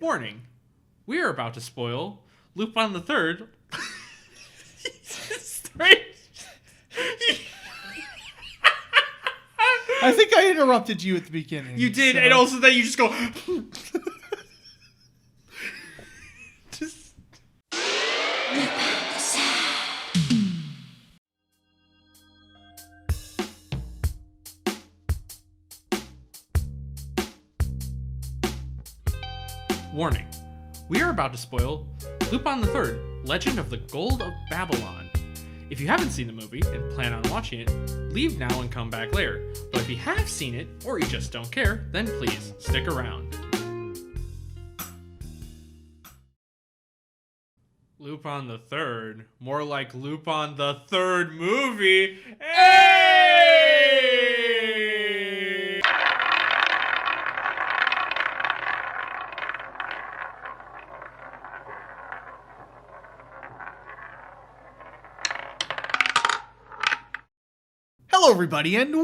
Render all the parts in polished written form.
Warning. We are about to spoil Lupin the Third. I think I interrupted you at the beginning. You did, and also then you just go... Warning. We are about to spoil Lupin the Third, Legend of the Gold of Babylon. If you haven't seen the movie and plan on watching it, leave now and come back later. But if you have seen it, or you just don't care, then please stick around. Lupin the Third, more like Lupin the Third movie. Hey! Hello, everybody, and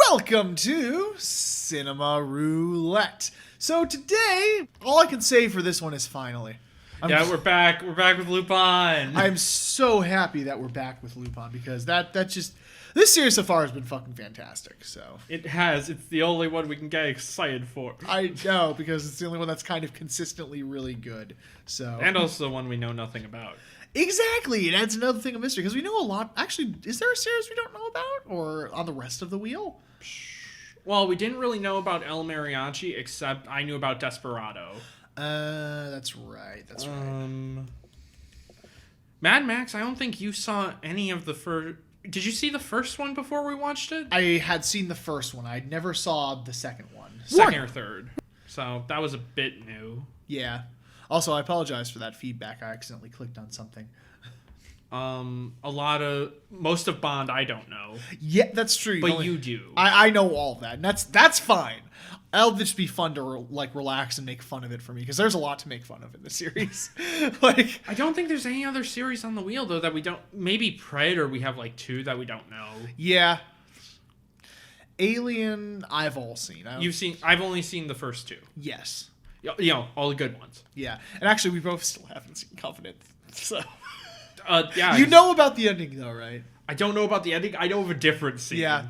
welcome to Cinema Roulette. So today, all I can say for this one is finally. We're back. We're back with Lupin. I'm so happy that we're back with Lupin because this series so far has been fucking fantastic. So it has. It's the only one we can get excited for. I know, because it's the only one that's kind of consistently really good. So and also the one we know nothing about. Exactly. It adds another thing of mystery because we know a lot. Actually, is there a series we don't know about, or on the rest of the wheel? Well, we didn't really know about El Mariachi, except I knew about Desperado. That's right. That's right. Mad Max, I don't think you saw any of the first... Did you see the first one before we watched it? I had seen the first one. I never saw the second one. Second or third. So that was a bit new. Yeah. Also, I apologize for that feedback. I accidentally clicked on something. Most of Bond I don't know. Yeah, that's true. But you do. I know all of that, and that's fine. That'll just be fun to relax and make fun of it for me, because there's a lot to make fun of in the series. I don't think there's any other series on the wheel though that we don't. Maybe Predator, we have like 2 that we don't know. Yeah. Alien, I've all seen. I've only seen the first 2. Yes. You know, all the good ones. Yeah, and actually, we both still haven't seen Covenant. So, yeah, you know about the ending, though, right? I don't know about the ending. I know of a different scene. Yeah.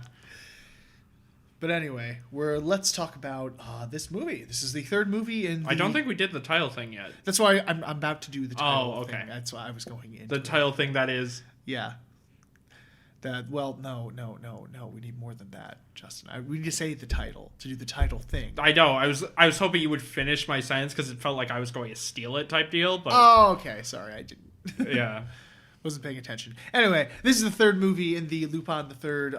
But anyway, let's talk about this movie. This is the third movie in. I don't think we did the title thing yet. That's why I'm about to do the title. Oh, okay. Thing. That's why I was going into the title thing. That is. Yeah. No. We need more than that, Justin. We need to say the title to do the title thing. I know. I was hoping you would finish my sentence because it felt like I was going to steal it type deal. But okay. Sorry, I didn't. Yeah. Wasn't paying attention. Anyway, this is the third movie in the Lupin the Third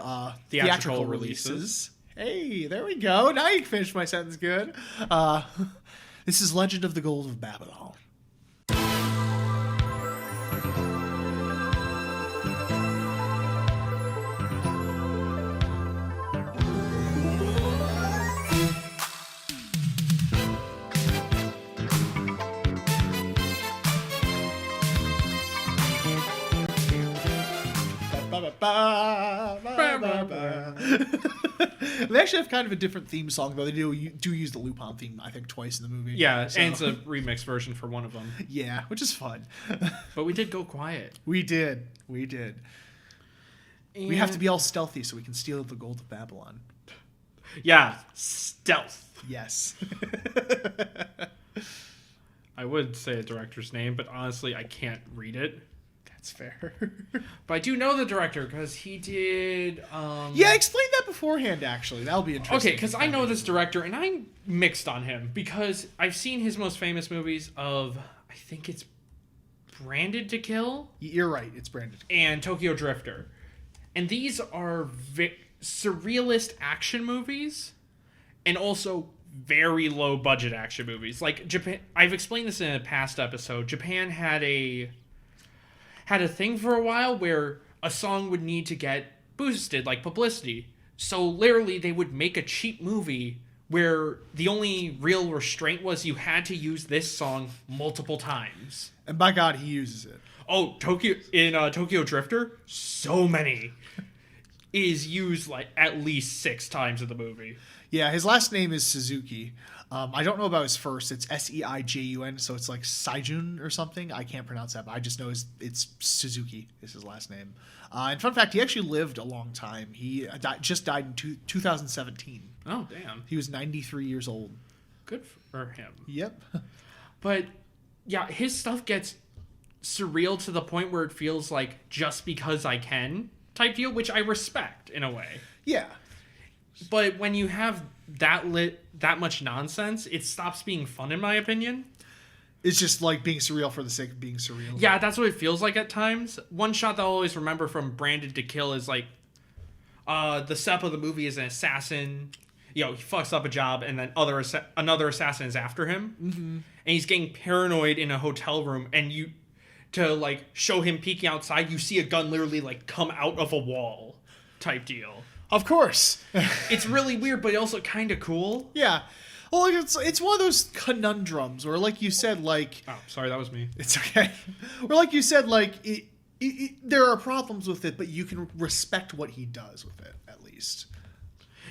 theatrical releases. Hey, there we go. Now you can finish my sentence good. This is Legend of the Gold of Babylon. They actually have kind of a different theme song, though. They do use the Lupin theme, I think, twice in the movie. Yeah, so. And it's a remix version for one of them. Yeah, which is fun. But we did go quiet. We did. And we have to be all stealthy so we can steal the gold of Babylon. Yeah, stealth. Yes. I would say a director's name, but honestly, I can't read it. That's fair. But I do know the director because he did... Yeah, explain that beforehand, actually. That'll be interesting. Okay, because I know this director, and I'm mixed on him because I've seen his most famous movies of, I think it's Branded to Kill. You're right, it's Branded to Kill. And Tokyo Drifter. And these are surrealist action movies and also very low budget action movies. Like Japan, I've explained this in a past episode. Japan had a thing for a while where a song would need to get boosted, like publicity. So literally they would make a cheap movie where the only real restraint was you had to use this song multiple times. And by God, he uses it. Oh, Tokyo Drifter, so many. Is used like at least 6 times in the movie. Yeah, his last name is Suzuki. I don't know about his first. It's Seijun, so it's like Seijun or something. I can't pronounce that, but I just know it's Suzuki is his last name. And fun fact, he actually lived a long time. He just died in 2017. Oh, damn. He was 93 years old. Good for him. Yep. But, yeah, his stuff gets surreal to the point where it feels like just because I can type deal, which I respect in a way. Yeah. But when you have that much nonsense, it stops being fun, in my opinion. It's just like being surreal for the sake of being surreal. Yeah, that's what it feels like at times. One shot that I'll always remember from Branded to Kill is like, the setup of the movie is an assassin. He fucks up a job, and then another assassin is after him. Mm-hmm. And he's getting paranoid in a hotel room, and to like show him peeking outside, you see a gun literally like come out of a wall type deal. Of course. It's really weird, but also kind of cool. Yeah. Well, it's one of those conundrums where, like you said, like... Oh, sorry, that was me. It's okay. Or like you said, like, there are problems with it, but you can respect what he does with it, at least.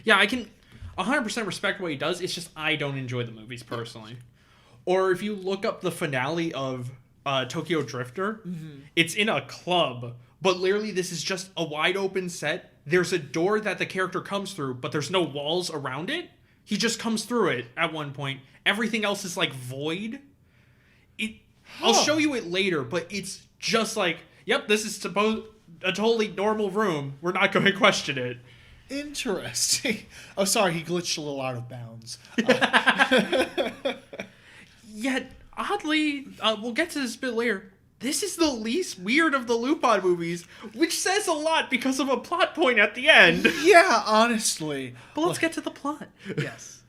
Yeah, I can 100% respect what he does. It's just I don't enjoy the movies, personally. Or if you look up the finale of Tokyo Drifter, it's in a club, but literally this is just a wide open set. There's a door that the character comes through, but there's no walls around it. He just comes through it at one point. Everything else is like void. I'll show you it later, but it's just like, yep, this is a totally normal room. We're not going to question it. Interesting. Oh, sorry, he glitched a little out of bounds. Yet, oddly, we'll get to this a bit later. This is the least weird of the Lupin movies, which says a lot because of a plot point at the end. Yeah, honestly. But let's get to the plot. Yes.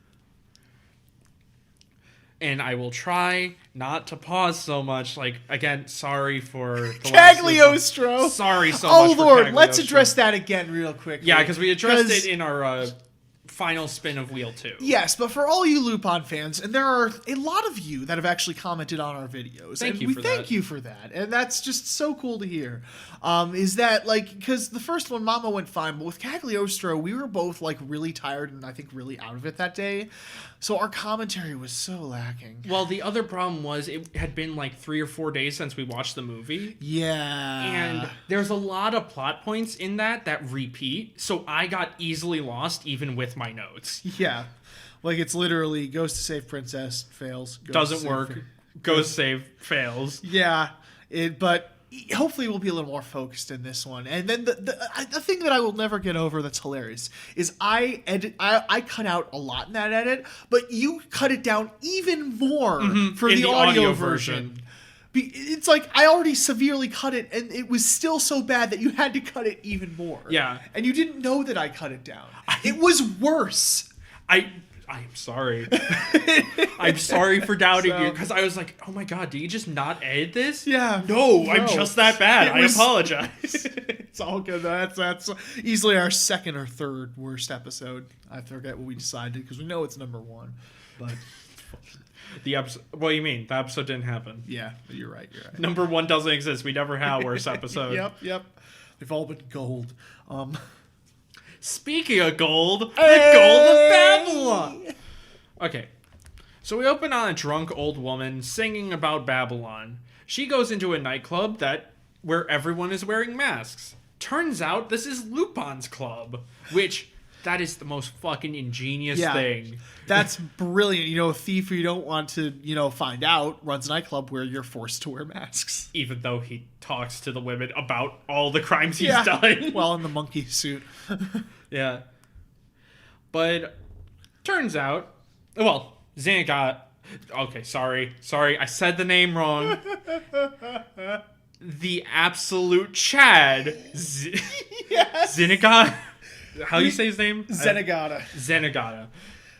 And I will try not to pause so much. Like, again, sorry for the Tagliostro. Sorry so much. Oh, Lord, let's address that again real quick. Yeah, because we addressed it in our final spin of Wheel 2. Yes, but for all you Lupin fans, and there are a lot of you that have actually commented on our videos. Thank you for that. And that's just so cool to hear. Is that, like, because the first one, Mama went fine, but with Cagliostro, we were both, like, really tired and I think really out of it that day. So our commentary was so lacking. Well, the other problem was it had been like 3 or 4 days since we watched the movie. Yeah. And there's a lot of plot points in that repeat. So I got easily lost even with my notes. Yeah. Like, it's literally goes to save princess, fails. Doesn't work. Goes save, fails. Yeah. But hopefully we'll be a little more focused in this one. And then the thing that I will never get over that's hilarious is I cut out a lot in that edit, but you cut it down even more for the audio version. It's like I already severely cut it, and it was still so bad that you had to cut it even more. Yeah. And you didn't know that I cut it down. It was worse. I'm sorry. I'm sorry for doubting you, because I was like, oh my god, did you just not edit this? Yeah. No, I'm just that bad. I apologize. It's all good. That's easily our second or third worst episode. I forget what we decided, because we know it's number 1. But the episode, what do you mean? The episode didn't happen. Yeah, you're right. Number 1 doesn't exist. We never had a worst episode. Yep. They've all been gold. Speaking of gold, the gold of Babylon. Okay, so we open on a drunk old woman singing about Babylon. She goes into a nightclub where everyone is wearing masks. Turns out this is Lupin's club, which that is the most fucking ingenious thing. That's brilliant. A thief who you don't want to, find out runs a nightclub where you're forced to wear masks. Even though he talks to the women about all the crimes he's done. Well, in the monkey suit. Yeah. But turns out, well, Zenigata. Okay, sorry. I said the name wrong. The absolute Chad. Yes. Zenigata. How do you say his name? Zenigata.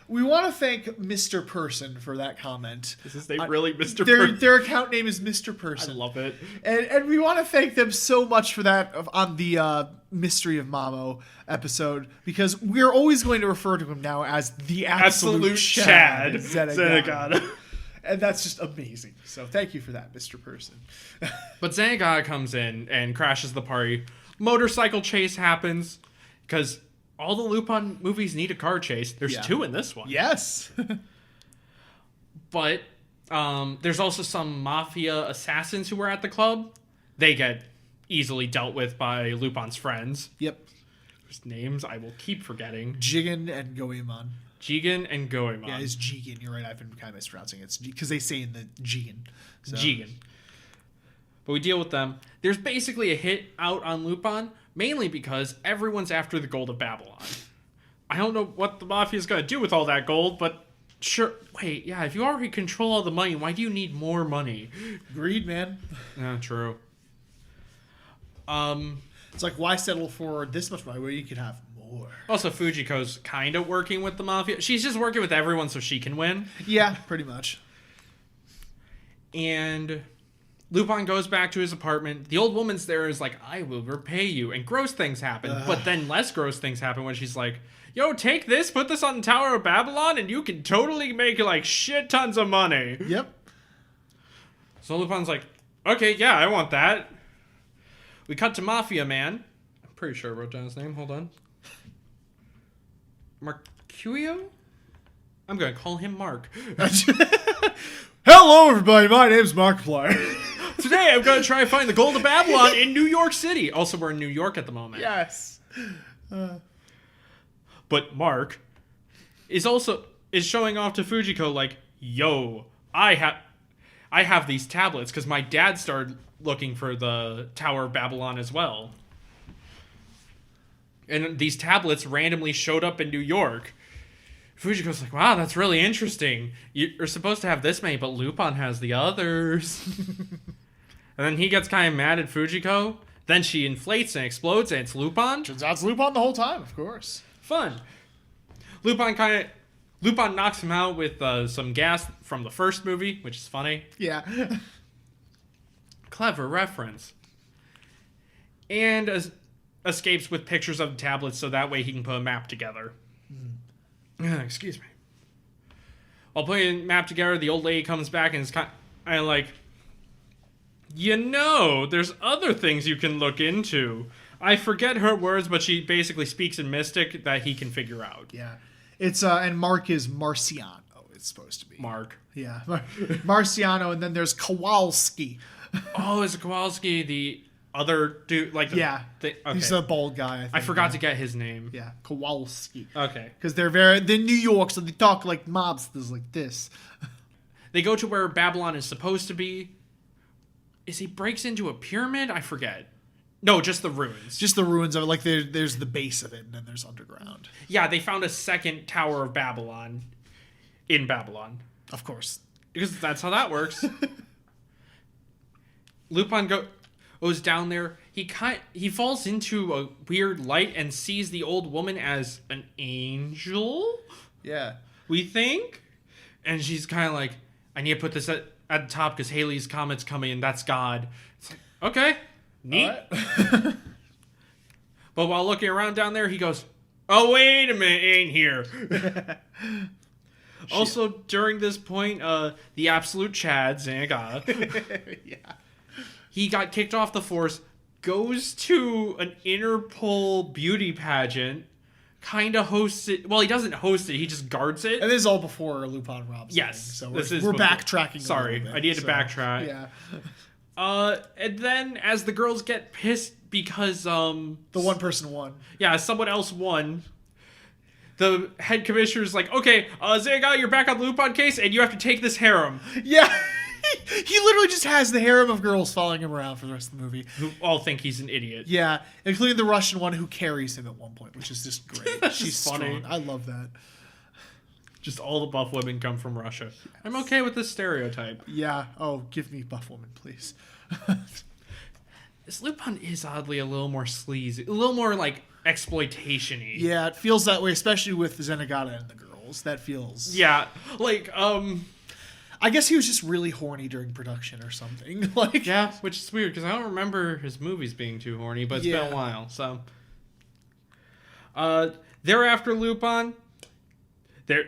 We want to thank Mr. Person for that comment. Is his name really Mr. Person? Their account name is Mr. Person. I love it. And we want to thank them so much for that on the Mystery of Mamo episode, because we're always going to refer to him now as the absolute Chad Zenigata. And that's just amazing. So thank you for that, Mr. Person. But Zenigata comes in and crashes the party. Motorcycle chase happens, because all the Lupin movies need a car chase. There's 2 in this one. Yes. But there's also some mafia assassins who were at the club. They get easily dealt with by Lupin's friends. Yep. Whose names I will keep forgetting. Jigen and Goemon. Jigen and Goemon. Yeah, it's Jigen. You're right. I've been kind of mispronouncing it. Because they say in the Jigen. So. Jigen. But we deal with them. There's basically a hit out on Lupin, mainly because everyone's after the gold of Babylon. I don't know what the Mafia's going to do with all that gold, but sure. Wait, yeah, if you already control all the money, why do you need more money? Greed, man. Yeah, true. It's like, why settle for this much money where you could have more? Also, Fujiko's kind of working with the Mafia. She's just working with everyone so she can win. Yeah, pretty much. And Lupin goes back to his apartment. The old woman's there is like, I will repay you. And gross things happen. But then less gross things happen when she's like, yo, take this, put this on the Tower of Babylon, and you can totally make like shit tons of money. Yep. So Lupin's like, okay, yeah, I want that. We cut to Mafia Man. I'm pretty sure I wrote down his name. Hold on. Marcuio? I'm going to call him Mark. Hello, everybody. My name's Markiplier. Today, I'm going to try and find the gold of Babylon in New York City. Also, we're in New York at the moment. Yes. But Mark is showing off to Fujiko like, yo, I have these tablets because my dad started looking for the Tower of Babylon as well. And these tablets randomly showed up in New York. Fujiko's like, wow, that's really interesting. You're supposed to have this many, but Lupin has the others. And then he gets kind of mad at Fujiko. Then she inflates and explodes, and it's Lupin. Turns out it's Lupin the whole time, of course. Fun. Lupin knocks him out with some gas from the first movie, which is funny. Yeah. Clever reference. And escapes with pictures of tablets so that way he can put a map together. Excuse me. While putting a map together, the old lady comes back and is kind of like, there's other things you can look into. I forget her words, but she basically speaks in Mystic that he can figure out. Yeah. It's, and Mark is Marciano, it's supposed to be. Mark. Yeah. Marciano, and then there's Kowalski. Oh, is Kowalski the other dude? Like, yeah. Okay. He's the bald guy, I forgot to get his name. Yeah, Kowalski. Okay. Because they're New York, so they talk like mobsters like this. They go to where Babylon is supposed to be. He breaks into a pyramid? I forget. No, just the ruins. Just the ruins of it. Like, there's the base of it, and then there's underground. Yeah, they found a second Tower of Babylon in Babylon. Of course. Because that's how that works. Lupin goes down there. He falls into a weird light and sees the old woman as an angel? Yeah. We think? And she's kind of like, I need to put this at the top because Halley's Comet's coming and that's God. It's like, okay. Neat. Right. But while looking around down there, he goes, oh, wait a minute, ain't here. Also, during this point, the absolute Chad, Zanaga, yeah. he got kicked off the force, goes to an Interpol beauty pageant, kind of hosts it. Well, he doesn't host it, he just guards it. And this is all before Lupin robs. Yes. So we're backtracking. Sorry, a little bit, I need to backtrack. Yeah. And then as the girls get pissed because the one person won. Yeah, someone else won. The head commissioner's like, okay, Zega, you're back on the Lupin case, and you have to take this harem. Yeah. He literally just has the harem of girls following him around for the rest of the movie. Who all think he's an idiot. Yeah, including the Russian one who carries him at one point, which is just great. She's funny. Strong. I love that. Just all the buff women come from Russia. Yes. I'm okay with this stereotype. Yeah. Oh, give me buff woman, please. This Lupin is oddly a little more sleazy. A little more, like, exploitation-y. Yeah, it feels that way, especially with Zenigata and the girls. That feels... Yeah, like, I guess he was just really horny during production or something. Like, yeah, which is weird, because I don't remember his movies being too horny, but it's been a while, so... They're after Lupin. They're...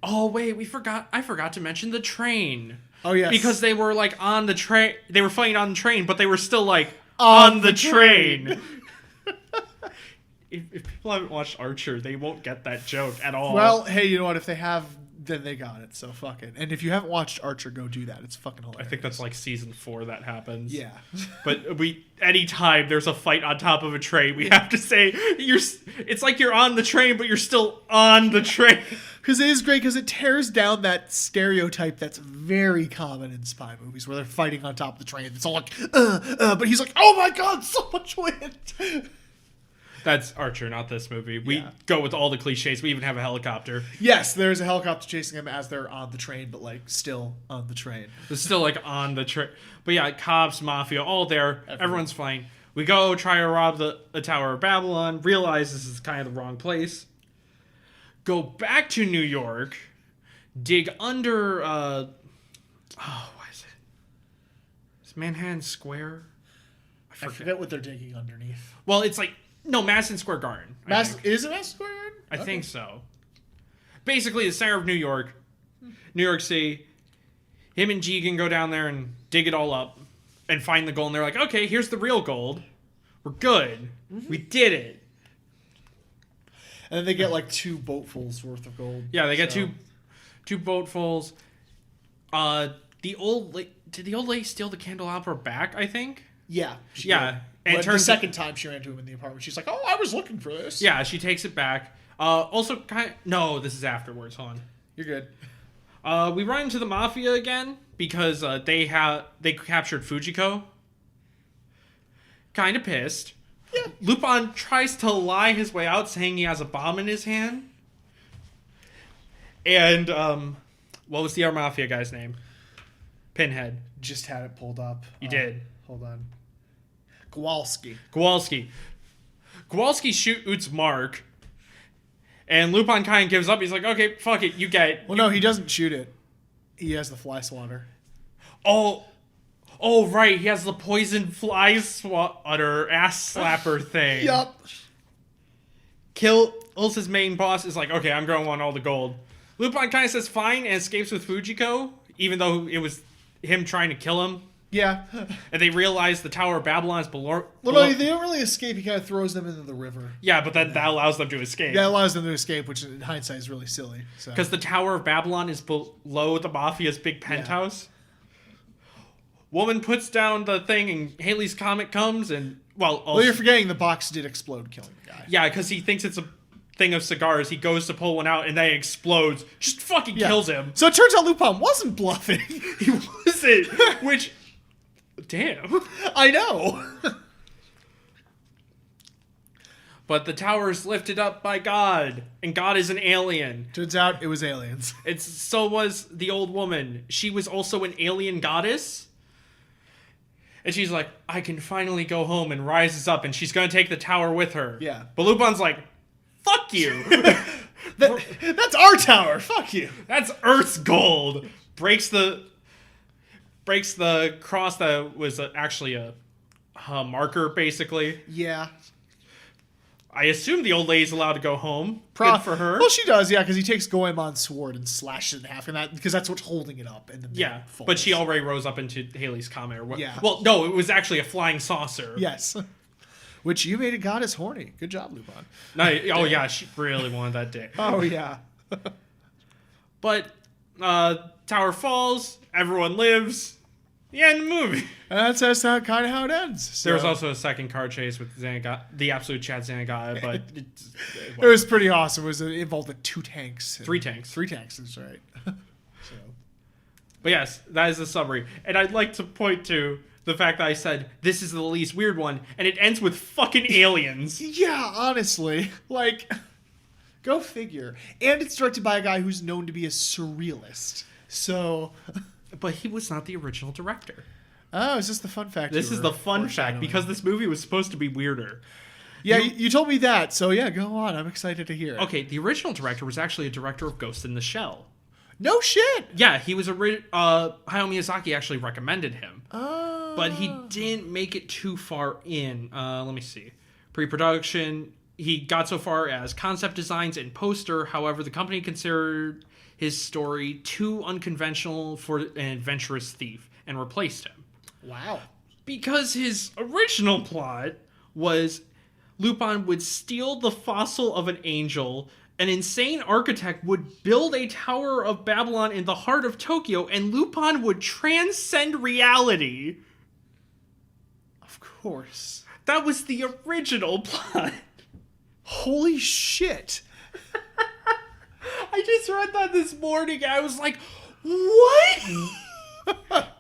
Oh, wait, I forgot to mention the train. Oh, yes. Because they were, like, on the train... They were fighting on the train, but they were still, like, on the train. If people haven't watched Archer, they won't get that joke at all. Well, hey, you know what? If they have then they got it. So fuck it. And if you haven't watched Archer, go do that. It's fucking hilarious. I think that's like season 4 that happens. Yeah. But anytime there's a fight on top of a train, we have to say it's like you're on the train, but you're still on the train. Because it is great because it tears down that stereotype that's very common in spy movies where they're fighting on top of the train. It's all like, but he's like, oh my God, so much wind. That's Archer, not this movie. We go with all the cliches. We even have a helicopter. Yes, there's a helicopter chasing them as they're on the train, but like still on the train. It's still like on the train. But yeah, cops, mafia, all there. Everyone's fine. We go try to rob the Tower of Babylon. Realize this is kind of the wrong place. Go back to New York. Dig under... what is it? Is Manhattan Square? I forget what they're digging underneath. Well, it's like... No, Madison Square Garden. Is it Madison Square Garden? I think so. Basically, the center of New York City. Him and Jigen go down there and dig it all up and find the gold. And they're like, okay, here's the real gold. We're good. Mm-hmm. We did it. And then they get like 2 boatfuls worth of gold. Yeah, they get two boatfuls. Did the old lady steal the candelabra back, I think? Yeah. Yeah. And the second time she ran into him in the apartment, she's like, oh, I was looking for this. Yeah, she takes it back. Also, no, this is afterwards. Hold on. You're good. We run into the mafia again because they captured Fujiko. Kind of pissed. Yeah. Lupin tries to lie his way out, saying he has a bomb in his hand. And what was the other mafia guy's name? Pinhead. Just had it pulled up. You did. Hold on. Kowalski shoots Mark, and Lupin kind of gives up. He's like, okay, fuck it, you get it. Well, no, he doesn't shoot it. He has the fly swatter. Oh, right, he has the poison fly swatter ass slapper thing. Yup. Kills his main boss, is like, okay, I'm going to want all the gold. Lupin kind of says fine and escapes with Fujiko, even though it was him trying to kill him. Yeah. And they realize the Tower of Babylon is below. Well, no, they don't really escape. He kind of throws them into the river. Yeah, but that allows them to escape. That allows them to escape, which in hindsight is really silly. Because the Tower of Babylon is below the Mafia's big penthouse. Yeah. Woman puts down the thing, and Haley's Comet comes, and... Well, you're forgetting the box did explode, killing the guy. Yeah, because he thinks it's a thing of cigars. He goes to pull one out, and then it explodes. Just fucking kills him. So it turns out Lupin wasn't bluffing. He wasn't, which... Damn. I know. But the tower is lifted up by God, and God is an alien. Turns out it was aliens. So was the old woman. She was also an alien goddess. And she's like, I can finally go home, and rises up, and she's going to take the tower with her. Yeah. But Lupin's like, fuck you. That's our tower. Fuck you. That's Earth's gold. Breaks the cross that was actually a marker, basically. Yeah. I assume the old lady's allowed to go home. Good for her. Well, she does, yeah, because he takes Goemon's sword and slashes it in half, because that's what's holding it up. And then but she already rose up into Haley's Comet. Or what? Yeah. Well, no, it was actually a flying saucer. Yes. Which you made a goddess horny. Good job, Lupin. No, yeah, she really wanted that dick. Oh, yeah. But tower falls, everyone lives. The end of the movie. And that's kind of how it ends. So. There was also a second car chase with the absolute Chad Zanagata, but it was pretty awesome. It involved 2 tanks. 3 tanks. 3 tanks, that's right. But yes, that is the summary. And I'd like to point to the fact that I said this is the least weird one, and it ends with fucking aliens. Yeah, honestly. Like, go figure. And it's directed by a guy who's known to be a surrealist. So... But he was not the original director. Oh, is this the fun fact? This is the fun fact, because this movie was supposed to be weirder. Yeah, you told me that, so yeah, go on. I'm excited to hear it. Okay, the original director was actually a director of Ghost in the Shell. No shit! Yeah, he was Hayao Miyazaki actually recommended him. Oh. But he didn't make it too far in. Let me see. Pre-production, he got so far as concept designs and poster. However, the company considered his story too unconventional for an adventurous thief and replaced him. Wow. Because his original plot was Lupin would steal the fossil of an angel an insane architect would build a Tower of Babylon in the heart of Tokyo, and Lupin would transcend reality. Of course. That was the original plot. Holy shit. I just read that this morning, and I was like, what?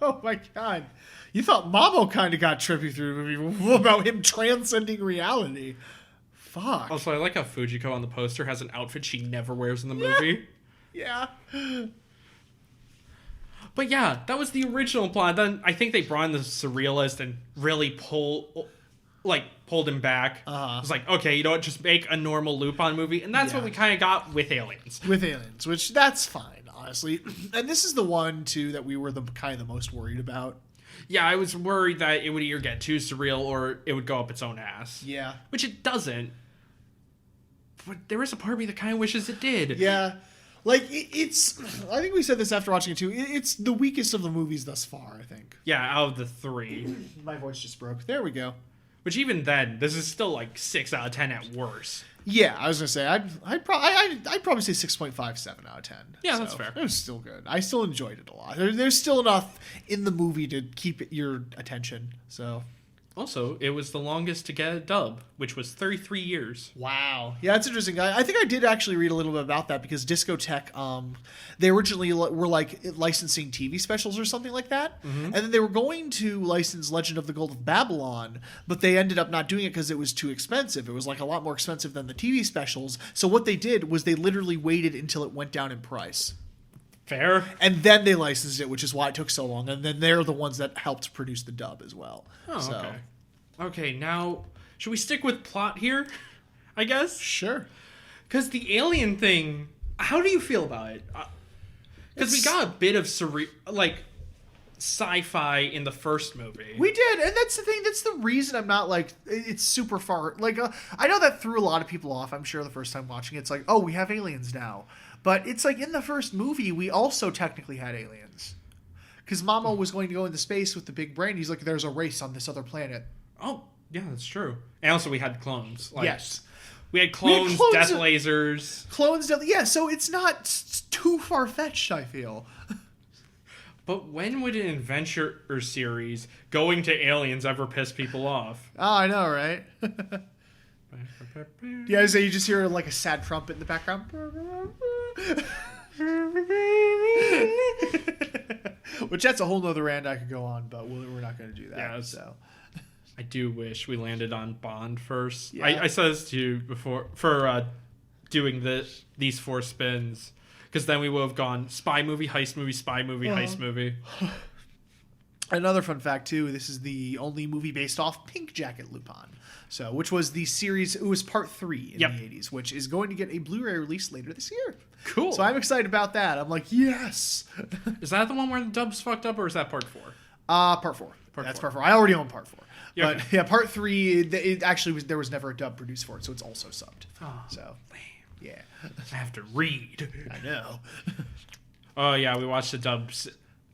Oh my god. You thought Mamo kind of got trippy through the movie about him transcending reality. Fuck. Also, I like how Fujiko on the poster has an outfit she never wears in the movie. Yeah. But yeah, that was the original plot. Then I think they brought in the surrealist and really pulled him back. It was like, okay, you know what, just make a normal Lupin movie. And that's what we kind of got with Aliens. With Aliens, which that's fine, honestly. And this is the one, too, that we were the most worried about. Yeah, I was worried that it would either get too surreal or it would go up its own ass. Yeah. Which it doesn't. But there is a part of me that kind of wishes it did. Yeah. Like, it's... I think we said this after watching it, too. It's the weakest of the movies thus far, I think. Yeah, out of the three. My voice just broke. There we go. Which even then, this is still like 6 out of 10 at worst. Yeah, I was going to say, I'd probably say 6.57 out of 10. Yeah, that's fair. It was still good. I still enjoyed it a lot. There's still enough in the movie to keep your attention, so... Also, it was the longest to get a dub, which was 33 years. Wow. Yeah, that's interesting. I think I did actually read a little bit about that because Discotek, they originally were like licensing TV specials or something like that. Mm-hmm. And then they were going to license Legend of the Gold of Babylon, but they ended up not doing it because it was too expensive. It was like a lot more expensive than the TV specials. So what they did was they literally waited until it went down in price. Fair. And then they licensed it, which is why it took so long. And then they're the ones that helped produce the dub as well. Oh, so. Okay. Okay, now, should we stick with plot here? I guess? Sure. Because the alien thing, how do you feel about it? Because we got a bit of sci-fi in the first movie. We did, and that's the thing. That's the reason I'm not like it's super far. Like I know that threw a lot of people off. I'm sure the first time watching it, it's like, oh, we have aliens now. But it's like in the first movie, we also technically had aliens. Because Mamo was going to go into space with the big brain. He's like, there's a race on this other planet. Oh, yeah, that's true. And also we had clones. Like, yes. We had clones, death lasers. Clones, yeah, so it's not too far-fetched, I feel. But when would an adventure series going to aliens ever piss people off? Oh, I know, right? Yeah, so you just hear like a sad trumpet in the background. Which that's a whole nother rant I could go on, but we're not going to do that. Yeah, so I do wish we landed on Bond first. Yeah. I said this to you before for doing these 4 spins, because then we would have gone spy movie, heist movie, spy movie, heist movie. Another fun fact too, this is the only movie based off Pink Jacket Lupin. So, which was the series, it was part 3 in the 80s, which is going to get a Blu-ray release later this year. Cool. So I'm excited about that. I'm like, yes. Is that the one where the dub's fucked up, or is that part 4? Part 4. That's part 4. I already own part 4. Yeah, but yeah, part 3, it actually there was never a dub produced for it, so it's also subbed. Oh, so, lame. Yeah. I have to read. I know. Oh, yeah, we watched the dubs.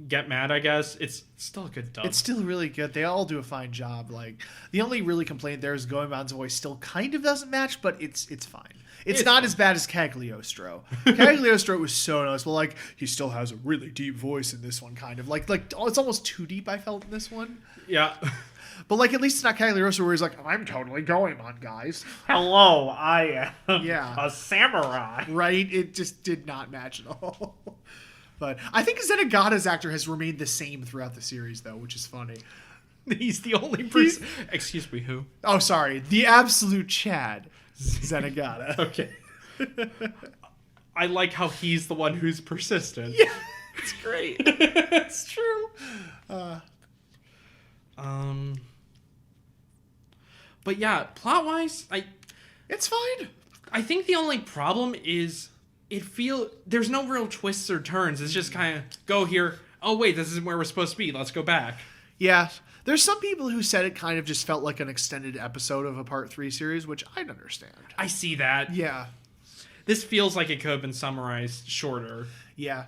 Get mad, I guess. It's still a good dub. It's still really good. They all do a fine job. Like, the only really complaint there is Goemon's voice still kind of doesn't match, but it's fine. It's not as bad as Tagliostro. Tagliostro was so noticeable. Like, he still has a really deep voice in this one, kind of. Like it's almost too deep, I felt, in this one. Yeah. But, like, at least it's not Cagliostro where he's like, I'm totally Goemon, guys. Hello, I am a samurai. Right? It just did not match at all. But I think Zenigata's actor has remained the same throughout the series, though, which is funny. He's the only person... Excuse me, who? Oh, sorry. The absolute Chad Zenigata. Okay. I like how he's the one who's persistent. Yeah, it's great. It's true. But yeah, plot-wise, it's fine. I think the only problem is there's no real twists or turns. It's just kind of go here. Oh wait, this isn't where we're supposed to be. Let's go back. Yeah. There's some people who said it kind of just felt like an extended episode of a part 3 series, which I'd understand. I see that. Yeah. This feels like it could have been summarized shorter. Yeah.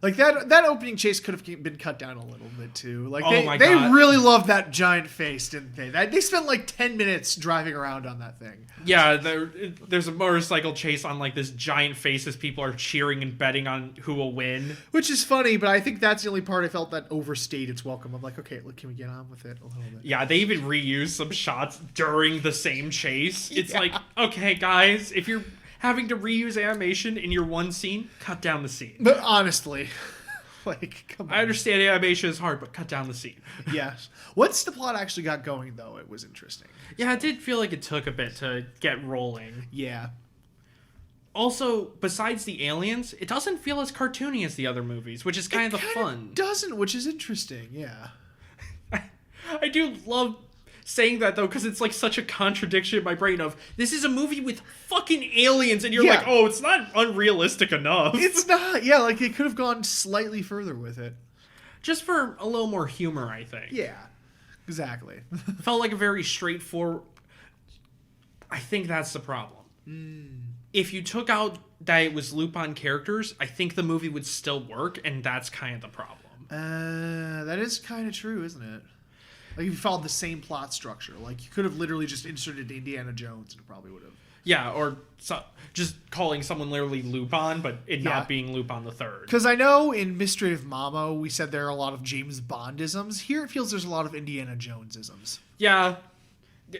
Like that opening chase could have been cut down a little bit too. Like Oh my they God. really loved that giant face, didn't they? They spent like 10 minutes driving around on that thing. Yeah, there's a motorcycle chase on like this giant face as people are cheering and betting on who will win. Which is funny, but I think that's the only part I felt that overstayed its welcome. I'm like, okay, look, can we get on with it a little bit? Yeah, they even reused some shots during the same chase. It's like, okay, guys, if you're having to reuse animation in your one scene, cut down the scene. But honestly, like, come on. I understand animation is hard, but cut down the scene. Yes. Once the plot actually got going, though, it was interesting. Yeah, it did feel like it took a bit to get rolling. Yeah. Also, besides the aliens, it doesn't feel as cartoony as the other movies, which is kind of the fun. It doesn't, which is interesting, yeah. I do love saying that, though, because it's like such a contradiction in my brain of, this is a movie with fucking aliens, and you're like, oh, it's not unrealistic enough. It's not, yeah, like, it could have gone slightly further with it. Just for a little more humor, I think. Yeah, exactly. Felt like a very straightforward... I think that's the problem. If you took out that it was Lupin characters, I think the movie would still work, and that's kind of the problem. That is kind of true, isn't it? Like, if you followed the same plot structure, like, you could have literally just inserted Indiana Jones, and it probably would have. Yeah, or just calling someone literally Lupin, but it not being Lupin the Third. Because I know in Mystery of Mamo, we said there are a lot of James Bond-isms. Here it feels there's a lot of Indiana Jones-isms. Yeah,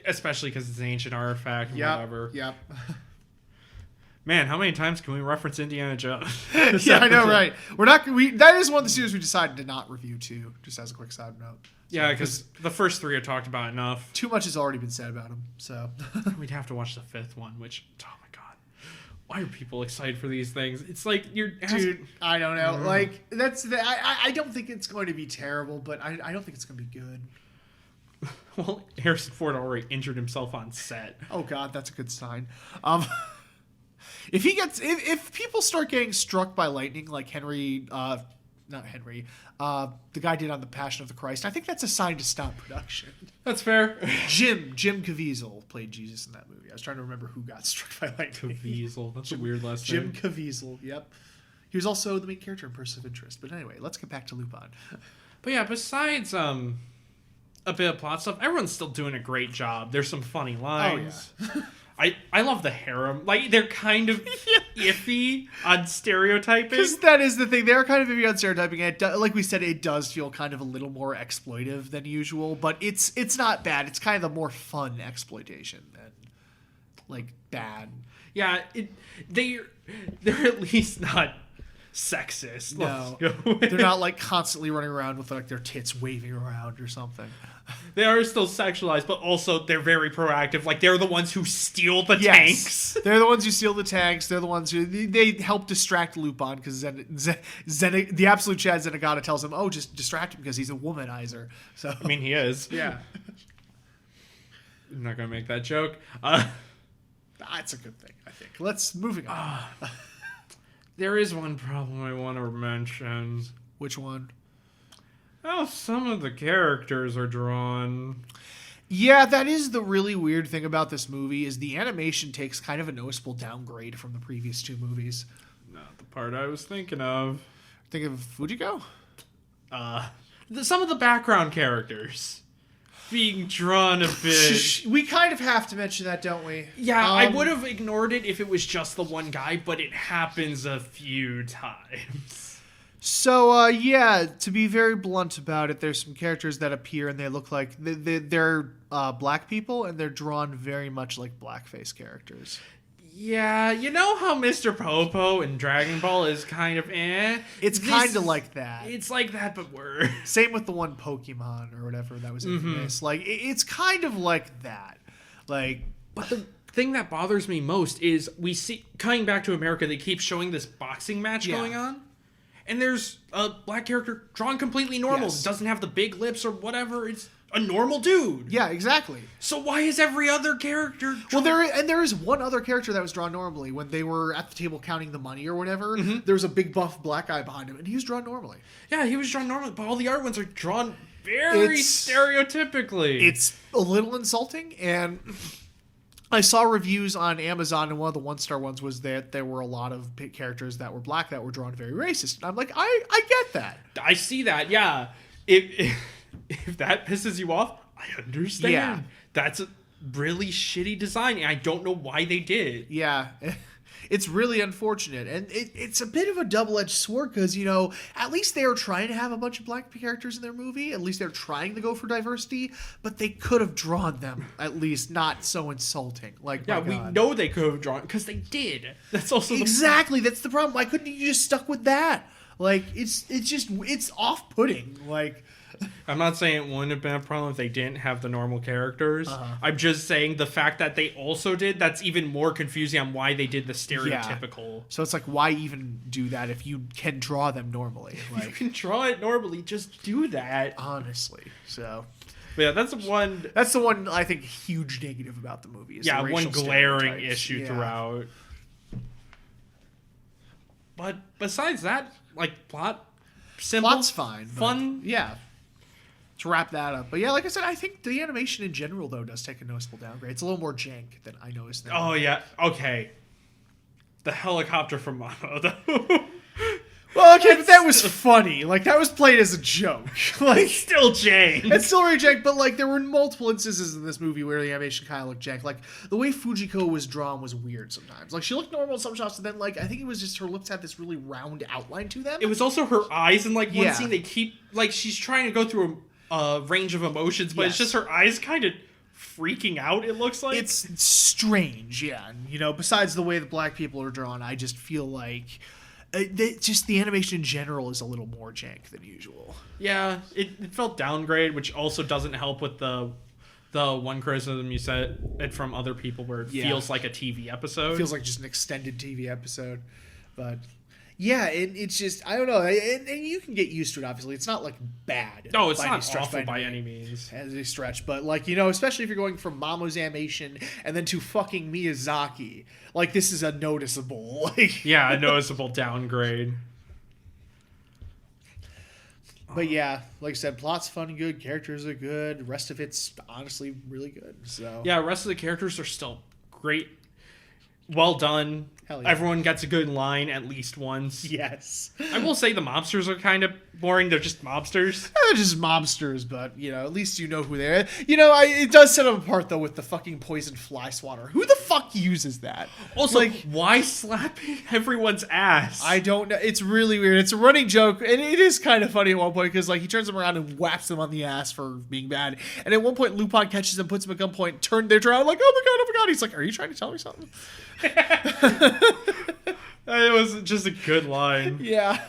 especially because it's an ancient artifact and whatever. Yep. Man, how many times can we reference Indiana Jones? Yeah, I know, right? That is one of the series we decided to not review, too, just as a quick side note. Yeah, because the first three are talked about enough. Too much has already been said about him, so. We'd have to watch the fifth one, which, oh my god. Why are people excited for these things? It's like you're... Dude, I don't know. Like, I don't think it's going to be terrible, but I don't think it's going to be good. Well, Harrison Ford already injured himself on set. Oh god, that's a good sign. If people start getting struck by lightning like the guy did on The Passion of the Christ, I think that's a sign to stop production. That's fair. Jim Caviezel played Jesus in that movie. I was trying to remember who got struck by lightning. Caviezel. That's a weird last Jim name. Caviezel, yep. He was also the main character in Person of Interest. But anyway, let's get back to Lupin. But yeah, besides a bit of plot stuff, everyone's still doing a great job. There's some funny lines. Oh, yeah. I love the harem. Like, they're kind of iffy on stereotyping. Because that is the thing. They're kind of iffy on stereotyping. Like we said, it does feel kind of a little more exploitive than usual. But it's not bad. It's kind of a more fun exploitation than, like, bad. Yeah, they're at least not sexist. No. They're not, like, constantly running around with, like, their tits waving around or something. They are still sexualized, but also they're very proactive. Like, they're the ones who steal the tanks. They're the ones who steal the tanks. They're the ones who... They help distract Lupin because the absolute Chad Zenigata tells him, oh, just distract him because he's a womanizer. So I mean, he is. Yeah. I'm not going to make that joke. That's a good thing, I think. Moving on. There is one problem I want to mention. Which one? How some of the characters are drawn. Yeah, that is the really weird thing about this movie is the animation takes kind of a noticeable downgrade from the previous two movies. Not the part I was thinking of. Think of Fujiko? Some of the background characters being drawn a bit. We kind of have to mention that, don't we? Yeah, I would have ignored it if it was just the one guy, but it happens a few times. So, yeah, to be very blunt about it, there's some characters that appear and they look like they're black people and they're drawn very much like blackface characters. Yeah, you know how Mr. Popo in Dragon Ball is kind of It's kind of like that. It's like that, but worse. Same with the one Pokemon or whatever that was infamous. Like, it's kind of like that. Like, but the thing that bothers me most is we see, coming back to America, they keep showing this boxing match going on. And there's a black character drawn completely normal. Yes. Doesn't have the big lips or whatever. It's a normal dude. Yeah, exactly. So why is every other character drawn? Well, there is one other character that was drawn normally. When they were at the table counting the money or whatever, there was a big buff black guy behind him, and he was drawn normally. Yeah, he was drawn normally, but all the other ones are drawn very stereotypically. It's a little insulting, and I saw reviews on Amazon, and one of the 1-star ones was that there were a lot of characters that were black that were drawn very racist. And I'm like, I get that. I see that, yeah. If that pisses you off, I understand. Yeah. That's a really shitty design, and I don't know why they did. Yeah. It's really unfortunate. And it's a bit of a double-edged sword because, you know, at least they are trying to have a bunch of black characters in their movie. At least they're trying to go for diversity. But they could have drawn them, at least, not so insulting. Like, yeah, we know they could have drawn because they did. That's also exactly. That's the problem. Why couldn't you just stuck with that? Like, it's off-putting. Like... I'm not saying it wouldn't have been a problem if they didn't have the normal characters. I'm just saying the fact that they also did, that's even more confusing on why they did the stereotypical. Yeah. So it's like, why even do that if you can draw them normally? Like, you can draw it normally, just do that. Honestly. So... But yeah, that's the one I think huge negative about the movie. Is yeah, the one glaring issue throughout. But besides that, like, simple. Plot's fine. Fun. Yeah. To wrap that up. But yeah, like I said, I think the animation in general, though, does take a noticeable downgrade. It's a little more jank than I noticed. Oh, yeah. Okay. The helicopter from Mono, though. Well, okay, but that was funny. Like, that was played as a joke. Like, it's still jank. It's still very jank, but, like, there were multiple instances in this movie where the animation kind of looked jank. Like, the way Fujiko was drawn was weird sometimes. Like, she looked normal in some shots, and then, like, I think it was just her lips had this really round outline to them. It was also her eyes in, like, one scene they keep... Like, she's trying to go through a range of emotions, but it's just her eyes kind of freaking out, it looks like. It's strange, yeah. And, you know, besides the way the black people are drawn, I just feel like... just the animation in general is a little more jank than usual. Yeah, it felt downgrade, which also doesn't help with the one criticism you said from other people where it feels like a TV episode. It feels like just an extended TV episode. But yeah, it's just, I don't know. And you can get used to it, obviously. It's not like bad. No, it's not awful by any means. As a stretch. But like, you know, especially if you're going from Mamo's animation and then to fucking Miyazaki. Like, this is a noticeable, like... Yeah, a noticeable downgrade. But yeah, like I said, plot's fun and good, characters are good, the rest of it's honestly really good. So yeah, the rest of the characters are still great. Well done. Hell yeah. Everyone gets a good line at least once. Yes. I will say the mobsters are kind of boring. They're just mobsters. They're just mobsters, but, you know, at least you know who they are. You know, it does set them apart, though, with the fucking poison fly swatter. Who the fuck uses that? Also, like, why slap everyone's ass? I don't know. It's really weird. It's a running joke, and it is kind of funny at one point, because, like, he turns them around and whaps them on the ass for being bad. And at one point, Lupin catches him, puts him at gunpoint, they're around like, oh my god. He's like, are you trying to tell me something? It was just a good line. Yeah.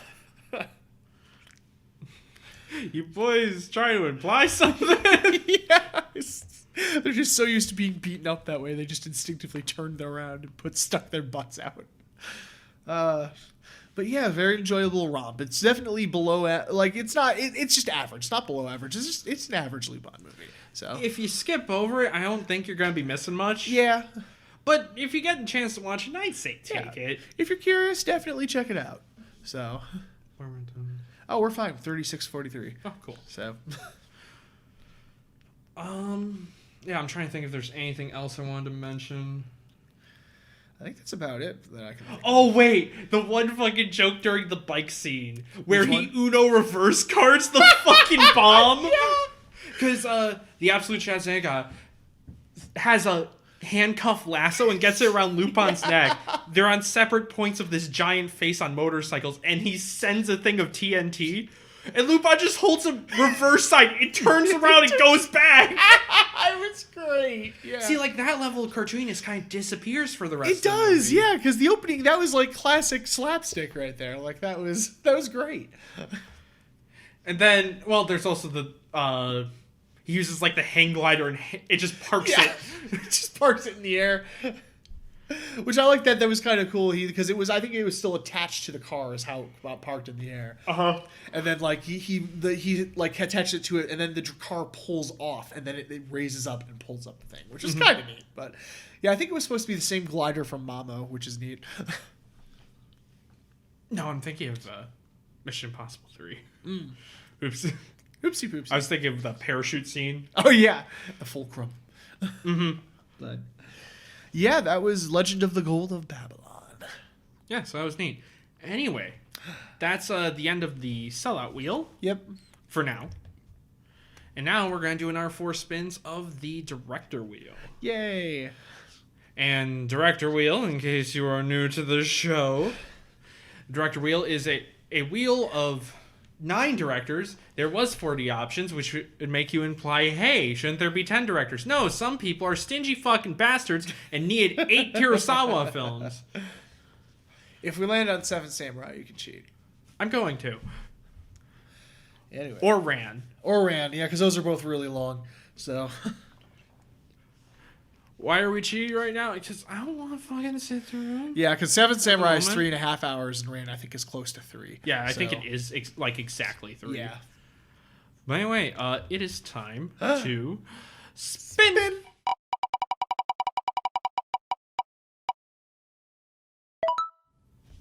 You boys trying to imply something? Yes. They're just so used to being beaten up that way, they just instinctively turned around and stuck their butts out. But yeah, very enjoyable romp. It's definitely below, it's not, it's just average. It's not below average. It's an average Lupin movie. So if you skip over it, I don't think you're going to be missing much. Yeah. But if you get a chance to watch it, I'd say take it. If you're curious, definitely check it out. So, we're fine. 36:43. Oh, cool. So, yeah, I'm trying to think if there's anything else I wanted to mention. I think that's about it that I can think of. Wait, the one fucking joke during the bike scene where he Uno reverse cards the fucking bomb. Yeah. Because the Absolute Shazanga has a handcuff lasso and gets it around Lupin's neck. They're on separate points of this giant face on motorcycles, and he sends a thing of TNT, and Lupin just holds a reverse side. It turns around and goes back. It was great. Yeah. See, like, that level of cartooniness kind of disappears for the rest of the movie. It does, yeah, because the opening, that was like classic slapstick right there. Like, that was great. And then, well, there's also the he uses like the hang glider and it just parks it. It just parks it in the air. Which I like that was kind of cool. Because I think it was still attached to the car is how it parked in the air. And then like he like attached it to it, and then the car pulls off, and then it raises up and pulls up the thing, which is kind of neat. But yeah, I think it was supposed to be the same glider from Mamo, which is neat. No, I'm thinking of Mission Impossible 3. Oops. Oopsie poopsie. I was thinking of the parachute scene. Oh yeah, the fulcrum. Mm-hmm. But Yeah, that was Legend of the Gold of Babylon. Yeah, so that was neat. Anyway, that's the end of the sellout wheel. Yep. For now. And now we're going to do our 4 spins of the director wheel. Yay. And director wheel, in case you are new to the show, director wheel is a wheel of 9 directors. There was 40 options, which would make you imply, hey, shouldn't there be 10 directors? No, some people are stingy fucking bastards and need 8 Kurosawa films. If we land on 7 Samurai, you can cheat. I'm going to. Anyway. Or Ran. Yeah, because those are both really long. So. Why are we cheating right now? Because I don't want to fucking sit through. Yeah, because 7 Samurai is 3.5 hours, and Ran, I think, is close to 3. Yeah, I think it is exactly 3. Yeah. But anyway, it is time to spin.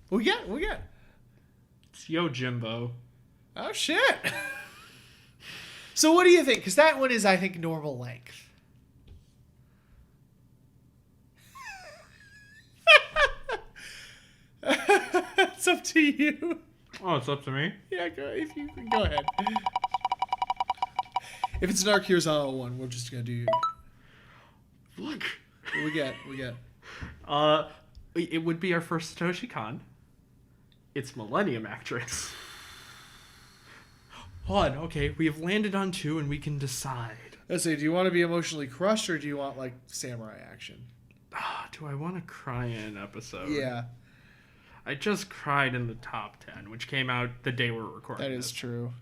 What we get? It's Yojimbo. Oh, shit. So what do you think? Because that one is, I think, normal length. It's up to you. Oh, it's up to me? Yeah, go ahead. If it's an Dark Kurosawa one, we're just going to do... Look. What we get? It would be our first Satoshi Kon. It's Millennium Actress. Hold on, okay, we have landed on 2 and we can decide. Let's see, do you want to be emotionally crushed or do you want, like, samurai action? Do I want to cry in an episode? Yeah. I just cried in the top 10, which came out the day we're recording That is true.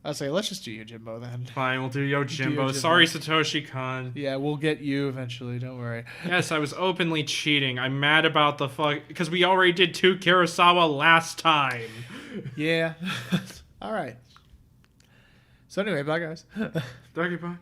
I'll say, let's just do Yojimbo then. Fine, we'll do Yojimbo. Sorry, Satoshi Kon. Yeah, we'll get you eventually, don't worry. Yes, I was openly cheating. I'm mad about the fuck... Because we already did 2 Kurosawa last time. Yeah. All right. So anyway, bye guys. Okay, bye.